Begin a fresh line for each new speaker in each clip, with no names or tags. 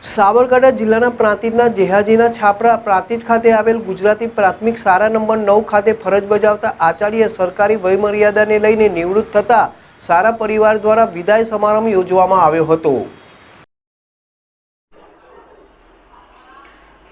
સાબરકાંઠા જિલ્લાના પ્રાંતિજના જેહાજીના છાપરા પ્રાંતિજ ખાતે આવેલ ગુજરાતી પ્રાથમિક શાળા નંબર 9 ખાતે ફરજ બજાવતા આચાર્ય સરકારી વયમર્યાદાને લઈને નિવૃત્ત થતા શાળા પરિવાર દ્વારા વિદાય સમારંભ યોજવામાં આવ્યો હતો।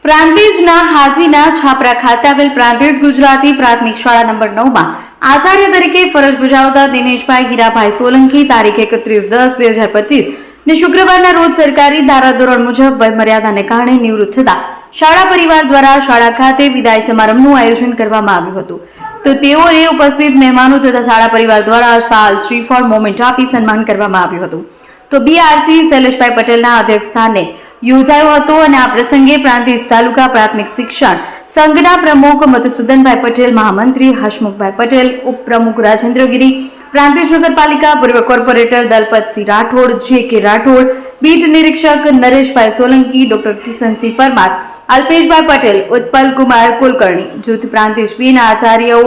પ્રાંતિજના હાજીના છાપરા ખાતે આવેલ પ્રાંતિજ ગુજરાતી પ્રાથમિક શાળા નંબર 9 માં આચાર્ય તરીકે ફરજ બજાવતા દિનેશભાઈ હીરાભાઈ સોલંકી તારીખ 31/10/2025 ને શુક્રવારના રોજ સરકારી ધારાધોરણ મુજબ વયમર્યાદાને કારણે નિવૃત્ત થતા શાળા પરિવાર દ્વારા શાળા ખાતે વિદાય સમારંભનું આયોજન કરવામાં આવ્યું હતું। તો તેઓએ ઉપસ્થિત મહેમાનો તથા શાળા પરિવાર દ્વારા શાલ શ્રીફળ મોમેન્ટ આપી સન્માન કરવામાં આવ્યું હતું। તો બીઆરસી શૈલેષભાઈ પટેલના અધ્યક્ષસ્થાને યોજાયો હતો અને આ પ્રસંગે પ્રાંતિજ તાલુકા પ્રાથમિક શિક્ષણ સંઘના પ્રમુખ મધુસૂદનભાઈ પટેલ, મહામંત્રી હસમુખભાઈ પટેલ, ઉપપ્રમુખ રાજેન્દ્ર ગિરી, પ્રાંતિજ નગરપાલિકા પૂર્વ કોર્પોરેટર દલપતસિંહ રાઠોડ, જે.કે. રાઠોડ, બીટ નિરીક્ષક નરેશભાઈ સોલંકી, ડોક્ટર કિશનસિંહ પરમાર, અલ્પેશભાઈ પટેલ, ઉત્પલકુમાર કુલકર્ણી, જૂથ પ્રાંતિજ બીના આચાર્યો,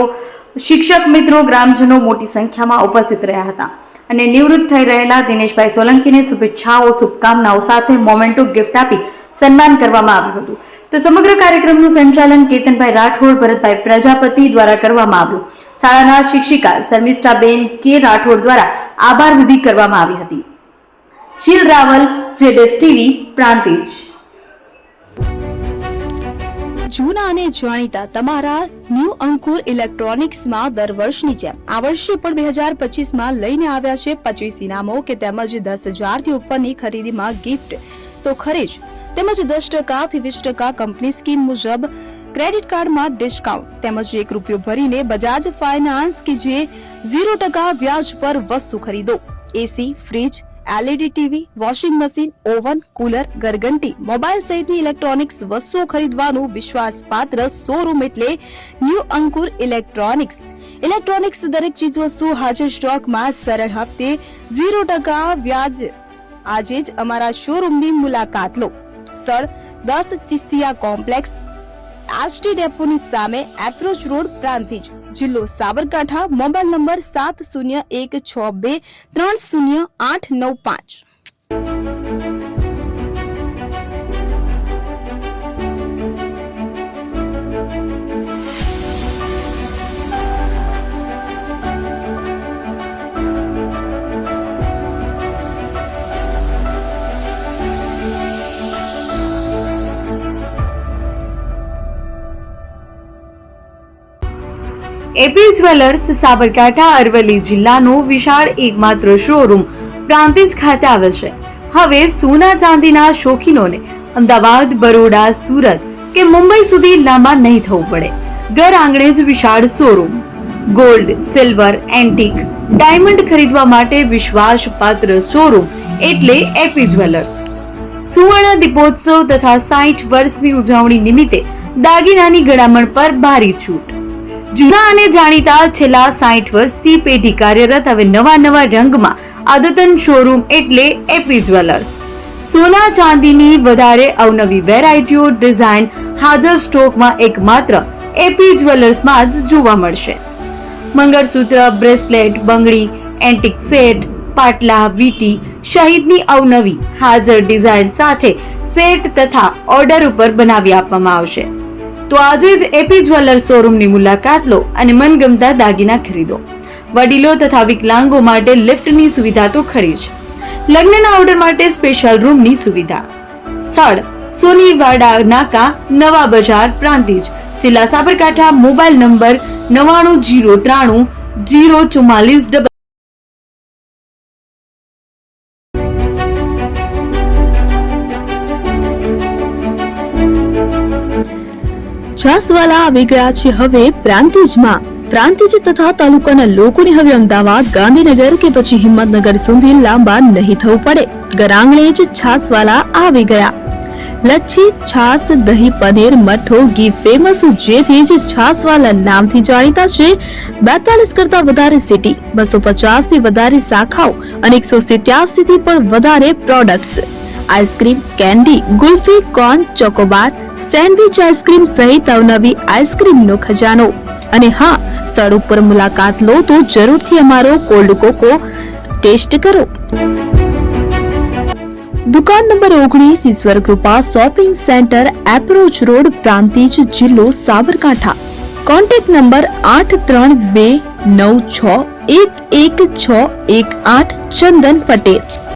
શિક્ષક મિત્રો, ગ્રામજનો મોટી સંખ્યામાં ઉપસ્થિત રહ્યા હતા અને નિવૃત્ત થઈ રહેલા દિનેશભાઈ સોલંકીને શુભેચ્છાઓ, શુભકામનાઓ સાથે મોમેન્ટો ગિફ્ટ આપી સન્માન કરવામાં આવ્યું હતું। તો સમગ્ર કાર્યક્રમનું સંચાલન કેતનભાઈ રાઠોડ, ભરતભાઈ પ્રજાપતિ દ્વારા કરવામાં આવ્યું। શાળાના શિક્ષિકા શર્મિષ્ઠાબેન કે રાઠોડ દ્વારા આભાર વિધિ કરવામાં આવી હતી। ચીલ રાવલ, જેડેસ ટીવી, પ્રાંતિજ।
જૂના અને જાણીતા તમારા ન્યૂ અંકુર ઇલેક્ટ્રોનિક્સમાં દર વર્ષની જેમ આ વર્ષે પણ 2025માં લઈને આવ્યા છે 25 ઇનામો કે તેમજ 10,000 થી ઉપરની ખરીદીમાં ગિફ્ટ તો ખરી જ, તેમજ 10% થી 20% કંપની સ્કીમ મુજબ ક્રેડિટ કાર્ડમાં ડિસ્કાઉન્ટ તેમજ ₹1 ભરીને બજાજ ફાઇનાન્સ કે જે 0% વ્યાજ પર વસ્તુ ખરીદો। AC, fridge, LED TV, washing machine, oven, cooler, ગરગંટી, મોબાઈલ સહિતની ઇલેક્ટ્રોનિક્સ વસ્તુઓ ખરીદવાનું વિશ્વાસપાત્ર શોરૂમ એટલે ન્યૂ અંકુર ઇલેક્ટ્રોનિક્સ। ઇલેક્ટ્રોનિક્સ દરેક ચીજ વસ્તુ હાજર સ્ટોકમાં સરળ હપ્તે 0% વ્યાજ। આજે જ અમારા શોરૂમની મુલાકાત લો। સ્થળ 10 ચિસ્તિયા કોમ્પ્લેક્સ, આરટી ડેપોની સામે, એપ્રોચ રોડ, પ્રાંતિજ, જિલ્લો Sabarkantha. Mobile number 7016230895।
AP jewellers Sabarkantha Aravalli જિલ્લાનો વિશાળ એકમાત્ર શોરૂમ પ્રાંતિજ ખાતે આવેલ છે। હવે સોના ચાંદીના શોખીનોને અમદાવાદ, બરોડા, સુરત કે મુંબઈ સુધી લાંબા નહીં થવું પડે। ઘર આંગણે જ વિશાળ showroom. Gold, silver, antique, diamond ખરીદવા માટે વિશ્વાસપાત્ર શોરૂમ એટલે એપી જ્વેલર્સ। સુવર્ણ દીપોત્સવ તથા 60 વર્ષની ઉજવણી નિમિત્તે દાગીનાની ગળામણ પર ભારી છૂટ। જૂના અને જાણીતા છેલ્લા 60 વર્ષથી પેઢી કાર્યરત હવે નવા રંગમાં અદ્યતન શોરૂમ એટલે એપી જ્વેલર્સ। સોના ચાંદીની વધારે અવનવી વેરાયટીઓ, ડિઝાઇન હાજર સ્ટોકમાં એકમાત્ર એપી જ્વેલર્સમાં જ જોવા મળશે। મંગળસૂત્ર, બ્રેસલેટ, બંગડી, એન્ટિક સેટ, પાટલા, વીટી સહિતની અવનવી હાજર ડિઝાઇન સાથે સેટ તથા ઓર્ડર ઉપર બનાવી આપવામાં આવશે। તો આજે જ એપી જ્વેલર્સ શોરૂમની મુલાકાત લો અને મનગમતા દાગીના ખરીદો। વડીલો તથા વિકલાંગો માટે લિફ્ટની સુવિધા તો ખરી જ, લગ્નના ઓર્ડર માટે સ્પેશિયલ રૂમની સુવિધા। સ્થળ સોનીવાડા નાકા, નવા બજાર, પ્રાંતિજ, જિલ્લા સાબરકાંઠા। Mobile number 99030044।
છાસવાલા આવી ગયા છે હવે પ્રાંતિજમાં। પ્રાંતિજ તથા તાલુકાના લોકોને હવે અમદાવાદ, ગાંધીનગર કે પછી હિંમતનગર સુધી લાંબા નહીં થવું પડે। ઘર આંગણે જ છાસવાલા આવી ગયા। લચ્છી, છાસ, દહીં, પનીર, મઠો, ઘી ફેમસ, જેથી જ છાસવાલા નામથી જાણીતા છે। 42 કરતા વધારે સિટી, 250 થી વધારે શાખાઓ અને 187 થી પણ વધારે products. Ice cream, candy, kulfi, corn, Chocobar, sandwich ice cream સહિત અવનવી આઈસ્ક્રીમનો ખજાનો। અને હા, સ્થળ ઉપર મુલાકાત લો તો જરૂરથી અમારો કોલ્ડ કોકો ટેસ્ટ કરો। દુકાન number 19 Ishwar Krupa shopping centre approach road Prantij જિલ્લો સાબરકાંઠા કોન્ટેક્ટ નંબર 8329611618 ચંદન પટેલ